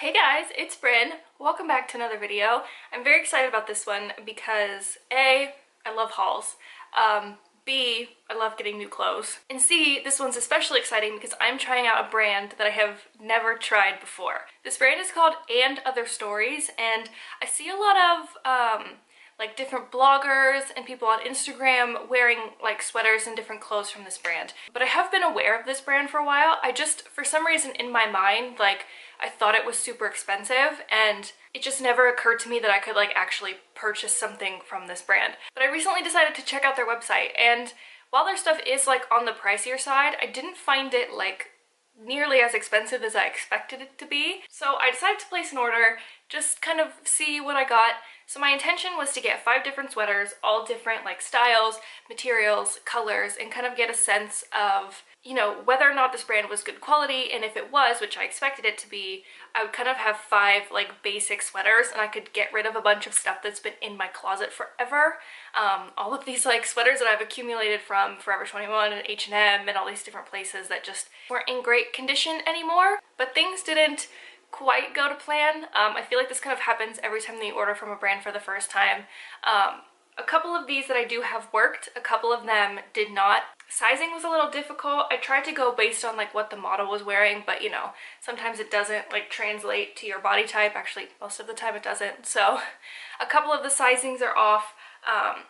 Hey guys, it's Bryn. Welcome back to another video. I'm very excited about this one because A, I love hauls, B, I love getting new clothes, and C, this one's especially exciting because I'm trying out a brand that I have never tried before. This brand is called And Other Stories, and I see a lot of like different bloggers and people on Instagram wearing like sweaters and different clothes from this brand. But I have been aware of this brand for a while. I just, for some reason in my mind, like I thought it was super expensive and it just never occurred to me that I could like actually purchase something from this brand. But I recently decided to check out their website, and while their stuff is like on the pricier side, I didn't find it like nearly as expensive as I expected it to be. So I decided to place an order, just kind of see what I got. So my intention was to get 5 different sweaters, all different like styles, materials, colors, and kind of get a sense of, you know, whether or not this brand was good quality, and if it was, which I expected it to be, I would kind of have 5 like basic sweaters and I could get rid of a bunch of stuff that's been in my closet forever. All of these like sweaters that I've accumulated from Forever 21 and H&M and all these different places that just weren't in great condition anymore. But things didn't quite go to plan. I feel like this kind of happens every time that you order from a brand for the first time. A couple of these that I do have worked, a couple of them did not. Sizing was a little difficult. I tried to go based on like what the model was wearing, but you know, sometimes it doesn't like translate to your body type. Actually, most of the time it doesn't. So a couple of the sizings are off.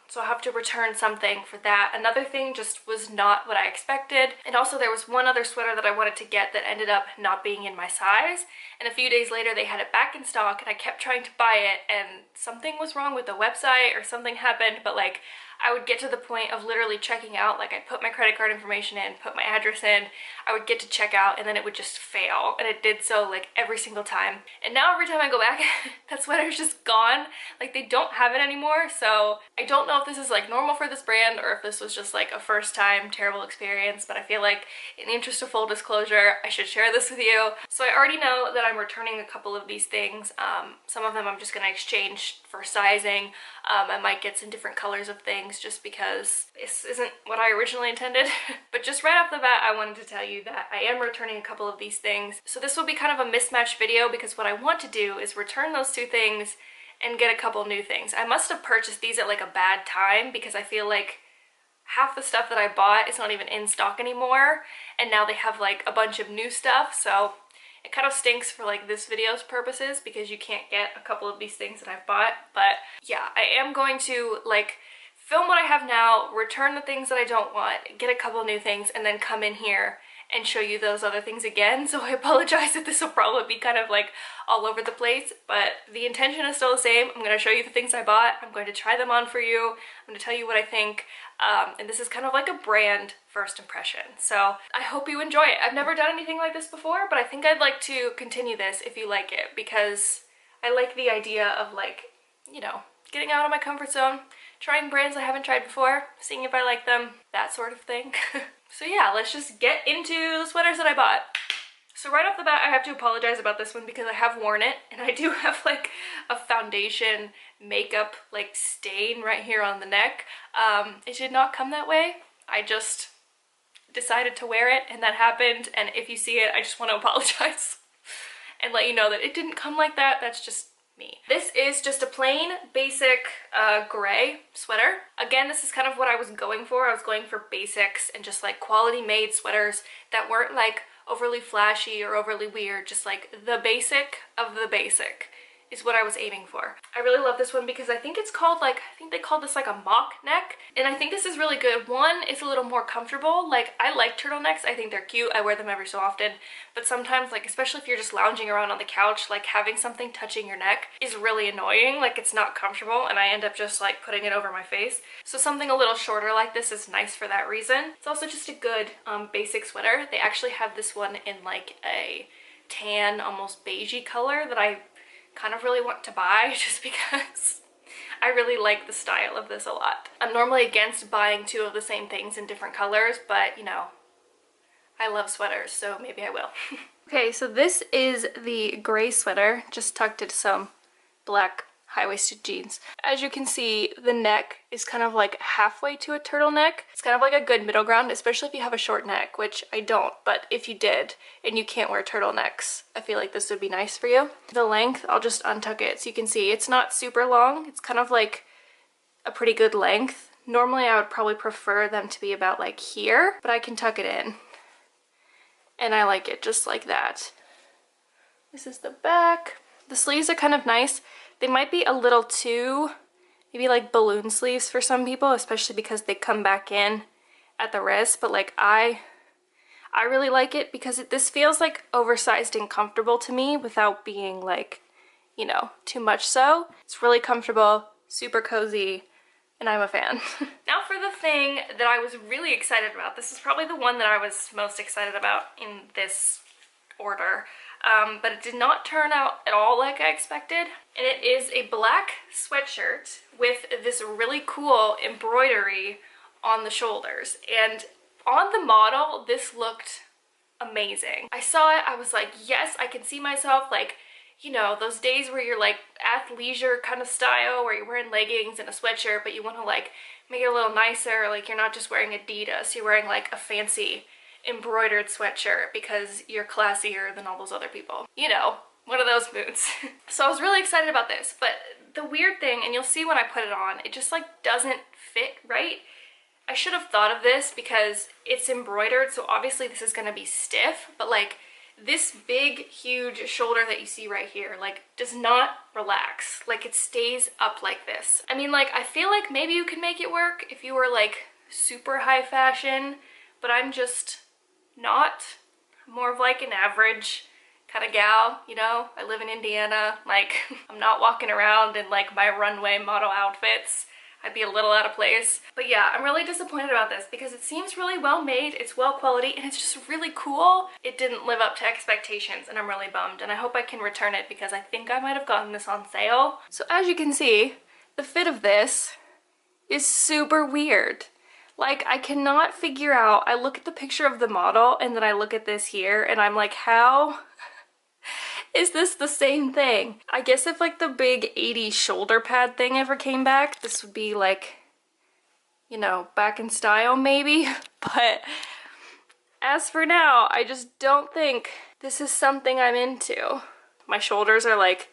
So I'll have to return something for that. Another thing just was not what I expected. And also there was one other sweater that I wanted to get that ended up not being in my size. And a few days later they had it back in stock and I kept trying to buy it and something was wrong with the website or something happened, but like I would get to the point of literally checking out. Like I'd put my credit card information in, put my address in, I would get to checkout and then it would just fail. And it did so like every single time. And now every time I go back, that sweater's just gone. Like they don't have it anymore. So I don't know if this is like normal for this brand or if this was just like a first time terrible experience, but I feel like in the interest of full disclosure, I should share this with you. So I already know that I'm returning a couple of these things. Some of them I'm just gonna exchange for sizing. I might get some different colors of things just because this isn't what I originally intended. But just right off the bat, I wanted to tell you that I am returning a couple of these things. So this will be kind of a mismatched video because what I want to do is return those 2 things and get a couple new things. I must have purchased these at like a bad time because I feel like half the stuff that I bought is not even in stock anymore, and now they have like a bunch of new stuff. So it kind of stinks for like this video's purposes because you can't get a couple of these things that I've bought. But yeah, I am going to like film what I have now, return the things that I don't want, get a couple new things, and then come in here and show you those other things again. So I apologize that this will probably be kind of like all over the place, but the intention is still the same. I'm going to show you the things I bought. I'm going to try them on for you. I'm going to tell you what I think. And this is kind of like a brand first impression. So I hope you enjoy it. I've never done anything like this before, but I think I'd like to continue this if you like it, because I like the idea of like, you know, getting out of my comfort zone, trying brands I haven't tried before, seeing if I like them, that sort of thing. So yeah, let's just get into the sweaters that I bought. So right off the bat, I have to apologize about this one because I have worn it and I do have like a foundation makeup like stain right here on the neck. It did not come that way. I just decided to wear it and that happened, and if you see it, I just want to apologize and let you know that it didn't come like that. That's just me. This is just a plain basic gray sweater. Again, this is kind of what I was going for. I was going for basics and just like quality made sweaters that weren't like overly flashy or overly weird, just like the basic of the basic is what I was aiming for. I really love this one because I think it's called like, I think they called this like a mock neck, and I think this is really good. One, it's a little more comfortable. Like I like turtlenecks, I think they're cute, I wear them every so often, but sometimes like, especially if you're just lounging around on the couch, like having something touching your neck is really annoying. Like it's not comfortable and I end up just like putting it over my face. So something a little shorter like this is nice for that reason. It's also just a good basic sweater. They actually have this one in like a tan, almost beigey color that I kind of really want to buy just because I really like the style of this a lot. I'm normally against buying 2 of the same things in different colors, but you know, I love sweaters, so maybe I will. Okay, so this is the gray sweater, just tucked into some black high-waisted jeans. As you can see, the neck is kind of like halfway to a turtleneck. It's kind of like a good middle ground, especially if you have a short neck, which I don't, but if you did and you can't wear turtlenecks, I feel like this would be nice for you. The length, I'll just untuck it so you can see it's not super long. It's kind of like a pretty good length. Normally I would probably prefer them to be about like here, but I can tuck it in. And I like it just like that. This is the back. The sleeves are kind of nice. They might be a little too, maybe like balloon sleeves for some people, especially because they come back in at the wrist, but like I really like it because this feels like oversized and comfortable to me without being like, you know, too much so. It's really comfortable, super cozy, and I'm a fan. Now for the thing that I was really excited about. This is probably the one that I was most excited about in this order. But it did not turn out at all like I expected. And it is a black sweatshirt with this really cool embroidery on the shoulders. And on the model, this looked amazing. I saw it, I was like, yes, I can see myself, like, you know, those days where you're like athleisure kind of style, where you're wearing leggings and a sweatshirt, but you want to like make it a little nicer, like you're not just wearing Adidas, you're wearing like a fancy embroidered sweatshirt because you're classier than all those other people. You know, one of those moods. So I was really excited about this, but the weird thing, and you'll see when I put it on, it just like doesn't fit right. I should have thought of this because it's embroidered, so obviously this is gonna be stiff, but like this big, huge shoulder that you see right here, like, does not relax. Like, it stays up like this. I mean, like, I feel like maybe you can make it work if you were like super high fashion, but I'm just not. I'm more of like an average kind of gal, you know? I live in Indiana. Like, I'm not walking around in like my runway model outfits. I'd be a little out of place. But yeah, I'm really disappointed about this because it seems really well made, it's well quality, and it's just really cool. It didn't live up to expectations and I'm really bummed, and I hope I can return it because I think I might have gotten this on sale. So as you can see, the fit of this is super weird. Like, I cannot figure out, I look at the picture of the model and then I look at this here and I'm like, how is this the same thing? I guess if like the big 80s shoulder pad thing ever came back, this would be like, you know, back in style maybe. But as for now, I just don't think this is something I'm into. My shoulders are like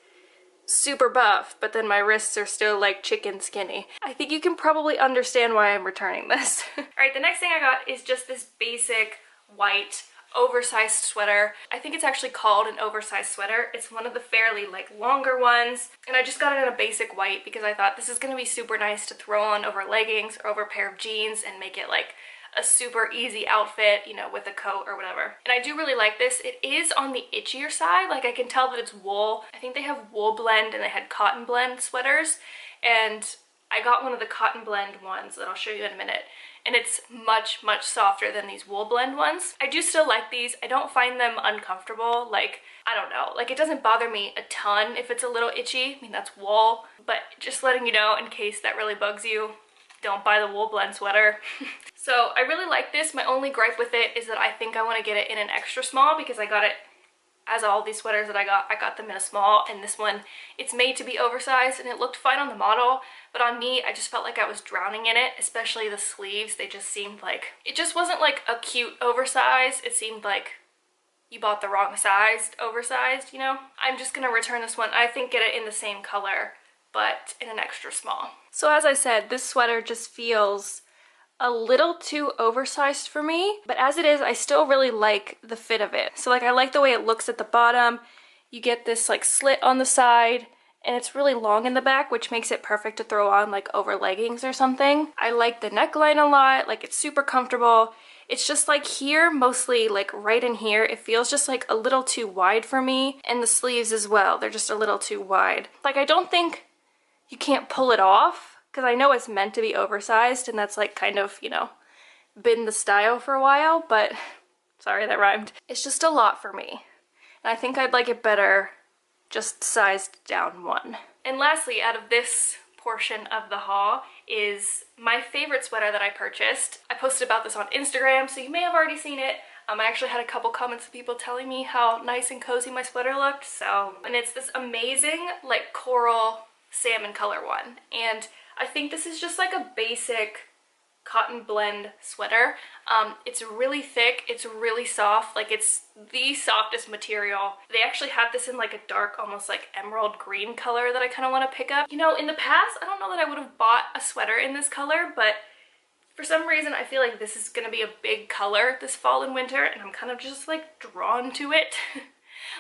super buff, but then my wrists are still like chicken skinny. I think you can probably understand why I'm returning this. All right, the next thing I got is just this basic white oversized sweater. I think it's actually called an oversized sweater. It's one of the fairly like longer ones, and I just got it in a basic white because I thought this is gonna be super nice to throw on over leggings or over a pair of jeans and make it like a super easy outfit, you know, with a coat or whatever. And I do really like this. It is on the itchier side. Like, I can tell that it's wool. I think they have wool blend and they had cotton blend sweaters, and I got one of the cotton blend ones that I'll show you in a minute, and it's much, much softer than these wool blend ones. I do still like these. I don't find them uncomfortable. Like, I don't know, like it doesn't bother me a ton if it's a little itchy. I mean, that's wool, but just letting you know in case that really bugs you, don't buy the wool blend sweater. So I really like this. My only gripe with it is that I think I want to get it in an extra small because I got it, as all these sweaters that I got them in a small, and this one, it's made to be oversized and it looked fine on the model, but on me, I just felt like I was drowning in it, especially the sleeves. They just seemed like, it just wasn't like a cute oversized. It seemed like you bought the wrong sized oversized, you know? I'm just gonna return this one. I think get it in the same color, but in an extra small. So as I said, this sweater just feels a little too oversized for me, but as it is, I still really like the fit of it. So like, I like the way it looks at the bottom. You get this like slit on the side, and it's really long in the back, which makes it perfect to throw on like over leggings or something. I like the neckline a lot. Like, it's super comfortable. It's just like here, mostly like right in here, it feels just like a little too wide for me, and the sleeves as well, they're just a little too wide. Like, I don't think you can't pull it off, because I know it's meant to be oversized, and that's like kind of, you know, been the style for a while, but sorry, that rhymed. It's just a lot for me, and I think I'd like it better just sized down one. And lastly, out of this portion of the haul is my favorite sweater that I purchased. I posted about this on Instagram, so you may have already seen it. I actually had a couple comments of people telling me how nice and cozy my sweater looked, so, and it's this amazing like coral salmon color one. And I think this is just like a basic cotton blend sweater. It's really thick, it's really soft, like it's the softest material. They actually have this in like a dark, almost like emerald green color that I kind of want to pick up. You know, in the past, I don't know that I would have bought a sweater in this color, but for some reason I feel like this is going to be a big color this fall and winter, and I'm kind of just like drawn to it.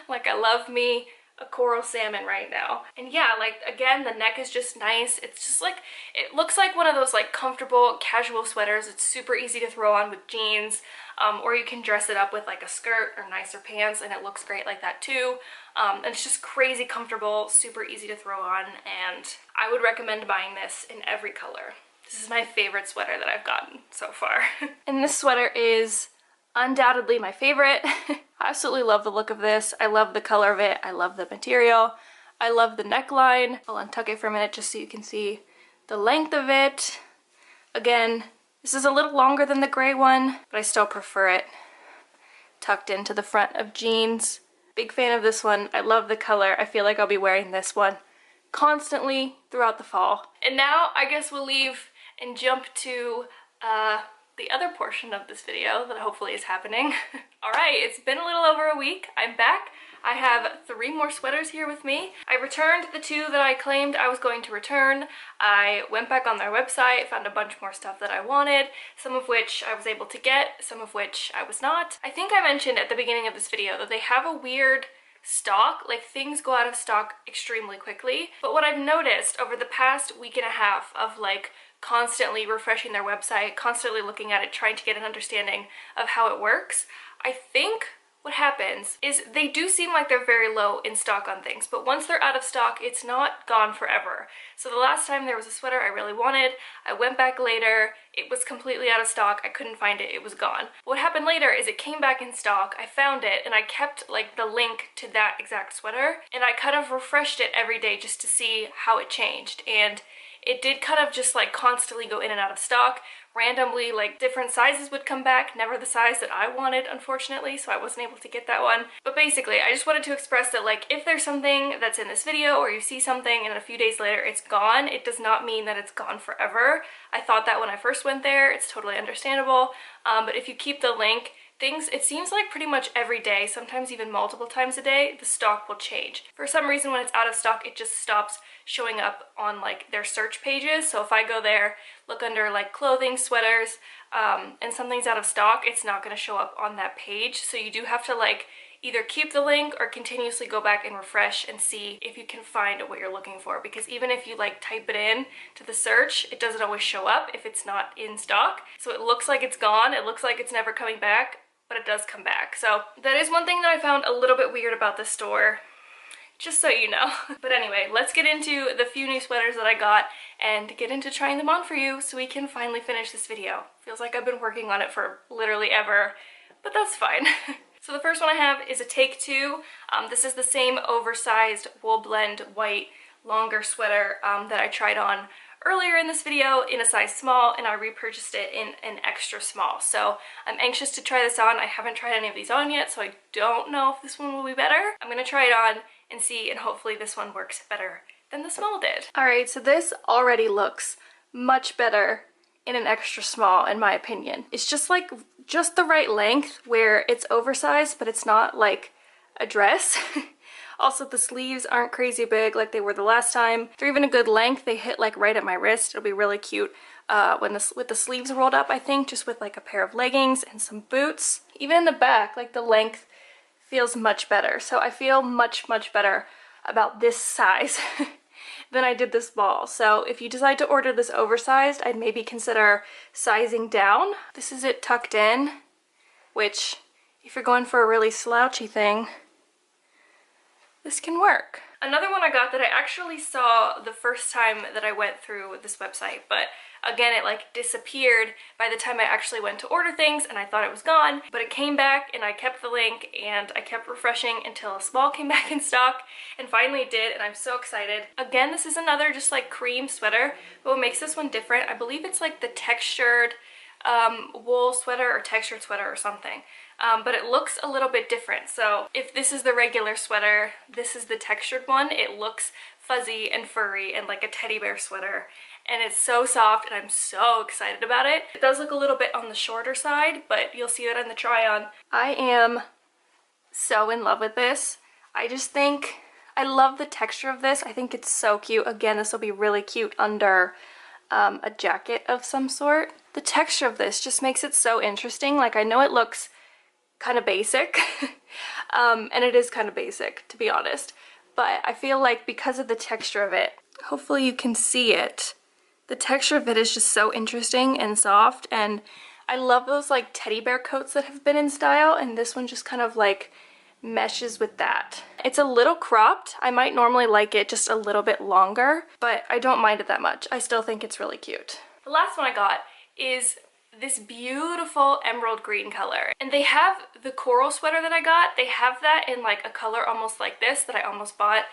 Like I love me a coral salmon right now. And yeah, like again, the neck is just nice. It's just like, it looks like one of those like comfortable casual sweaters. It's super easy to throw on with jeans, or you can dress it up with like a skirt or nicer pants and it looks great like that too. And it's just crazy comfortable, super easy to throw on, and I would recommend buying this in every color. This is my favorite sweater that I've gotten so far. And this sweater is undoubtedly my favorite. I absolutely love the look of this. I love the color of it. I love the material. I love the neckline. I'll untuck it for a minute just so you can see the length of it. Again, this is a little longer than the gray one, but I still prefer it tucked into the front of jeans. Big fan of this one. I love the color. I feel like I'll be wearing this one constantly throughout the fall. And now I guess we'll leave and jump to the other portion of this video that hopefully is happening. Alright, it's been a little over a week. I'm back. I have 3 more sweaters here with me. I returned the 2 that I claimed I was going to return. I went back on their website, found a bunch more stuff that I wanted, some of which I was able to get, some of which I was not. I think I mentioned at the beginning of this video that they have a weird stock, like things go out of stock extremely quickly. But what I've noticed over the past week and a half of like constantly refreshing their website, constantly looking at it, trying to get an understanding of how it works, I think what happens is they do seem like they're very low in stock on things, but once they're out of stock, it's not gone forever. So the last time there was a sweater I really wanted, I went back later, it was completely out of stock, I couldn't find it, it was gone. What happened later is it came back in stock, I found it, and I kept like the link to that exact sweater, and I kind of refreshed it every day just to see how it changed. And it did kind of just like constantly go in and out of stock. Randomly, like different sizes would come back, never the size that I wanted, unfortunately, so I wasn't able to get that one. But basically, I just wanted to express that like if there's something that's in this video or you see something and a few days later it's gone, it does not mean that it's gone forever. I thought that when I first went there, it's totally understandable. But if you keep the link, it seems like pretty much every day, sometimes even multiple times a day, the stock will change. For some reason, when it's out of stock, it just stops showing up on like their search pages. So if I go there, look under like clothing, sweaters, and something's out of stock, it's not going to show up on that page. So you do have to like either keep the link or continuously go back and refresh and see if you can find what you're looking for, because even if you like type it in to the search, it doesn't always show up if it's not in stock. So it looks like it's gone, it looks like it's never coming back, but it does come back. So that is one thing that I found a little bit weird about this store, just so you know. But anyway, let's get into the few new sweaters that I got and get into trying them on for you so we can finally finish this video. Feels like I've been working on it for literally ever, but that's fine. So the first one I have is a Take 2. This is the same oversized wool blend white longer sweater that I tried on earlier in this video in a size small, and I repurchased it in an extra small. So I'm anxious to try this on. I haven't tried any of these on yet, so I don't know if this one will be better. I'm gonna try it on and see, and hopefully this one works better than the small did. Alright, so this already looks much better in an extra small, in my opinion. It's just like, just the right length where it's oversized, but it's not like a dress. Also, the sleeves aren't crazy big like they were the last time. They're even a good length. They hit like right at my wrist. It'll be really cute with the sleeves rolled up, I think, just with like a pair of leggings and some boots. Even in the back, like the length feels much better. So I feel much, much better about this size than I did this small. So if you decide to order this oversized, I'd maybe consider sizing down. This is it tucked in, which if you're going for a really slouchy thing, this can work. Another one I got that I actually saw the first time that I went through this website, but again, it like disappeared by the time I actually went to order things and I thought it was gone, but it came back and I kept the link and I kept refreshing until a small came back in stock, and finally it did, and I'm so excited. Again, this is another just like cream sweater, but what makes this one different, I believe it's like the textured wool sweater or textured sweater or something. But it looks a little bit different. So if this is the regular sweater, this is the textured one. It looks fuzzy and furry and like a teddy bear sweater. And it's so soft and I'm so excited about it. It does look a little bit on the shorter side, but you'll see that in the try on. I am so in love with this. I just think, I love the texture of this. I think it's so cute. Again, this will be really cute under a jacket of some sort. The texture of this just makes it so interesting. Like, I know it looks kind of basic, and it is kind of basic, to be honest, but I feel like because of the texture of it, hopefully you can see it, the texture of it is just so interesting and soft, and I love those like teddy bear coats that have been in style, and this one just kind of like meshes with that. It's a little cropped. I might normally like it just a little bit longer, but I don't mind it that much. I still think it's really cute. The last one I got is this beautiful emerald green color, and they have the coral sweater that I got. They have that in like a color almost like this that I almost bought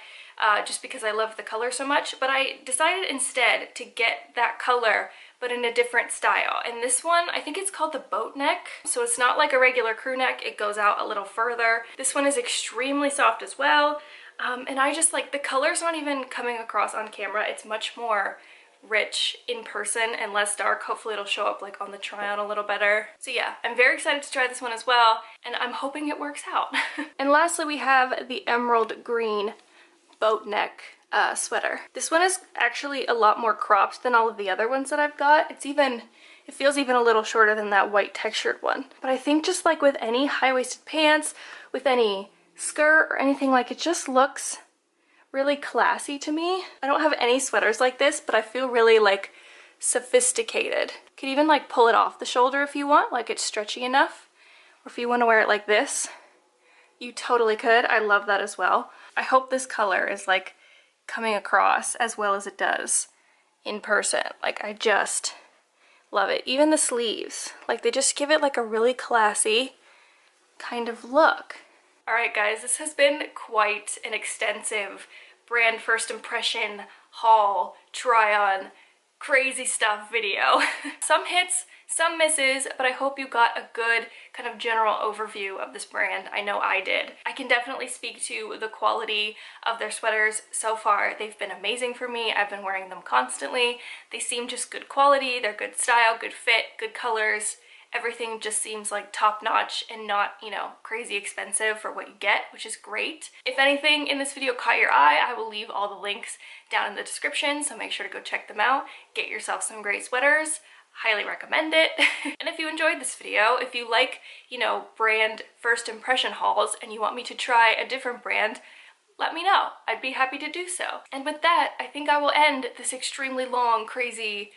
just because I love the color so much, but I decided instead to get that color but in a different style. And this one, I think it's called the boat neck, so it's not like a regular crew neck, it goes out a little further. This one is extremely soft as well, and I just like, the color's not even coming across on camera. It's much more rich in person and less dark. Hopefully it'll show up like on the try on a little better. So yeah, I'm very excited to try this one as well, and I'm hoping it works out. And lastly, we have the emerald green boat neck sweater. This one is actually a lot more cropped than all of the other ones that I've got. It feels even a little shorter than that white textured one. But I think just like with any high-waisted pants, with any skirt or anything, like, it just looks really classy to me. I don't have any sweaters like this, but I feel really like sophisticated. You could even like pull it off the shoulder if you want, like it's stretchy enough. Or if you want to wear it like this, you totally could. I love that as well. I hope this color is like coming across as well as it does in person. Like, I just love it. Even the sleeves, like, they just give it like a really classy kind of look. Alright guys, this has been quite an extensive brand first impression haul, try on, crazy stuff video. Some hits, some misses, but I hope you got a good kind of general overview of this brand. I know I did. I can definitely speak to the quality of their sweaters so far. They've been amazing for me. I've been wearing them constantly. They seem just good quality, they're good style, good fit, good colors. Everything just seems like top-notch and not, you know, crazy expensive for what you get, which is great. If anything in this video caught your eye, I will leave all the links down in the description, so make sure to go check them out. Get yourself some great sweaters. Highly recommend it. And if you enjoyed this video, if you like, you know, brand first impression hauls and you want me to try a different brand, let me know. I'd be happy to do so. And with that, I think I will end this extremely long, crazy,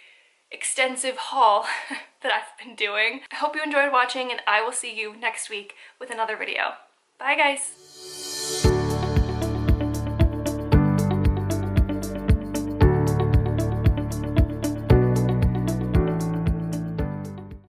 extensive haul that I've been doing. I hope you enjoyed watching, and I will see you next week with another video. Bye guys!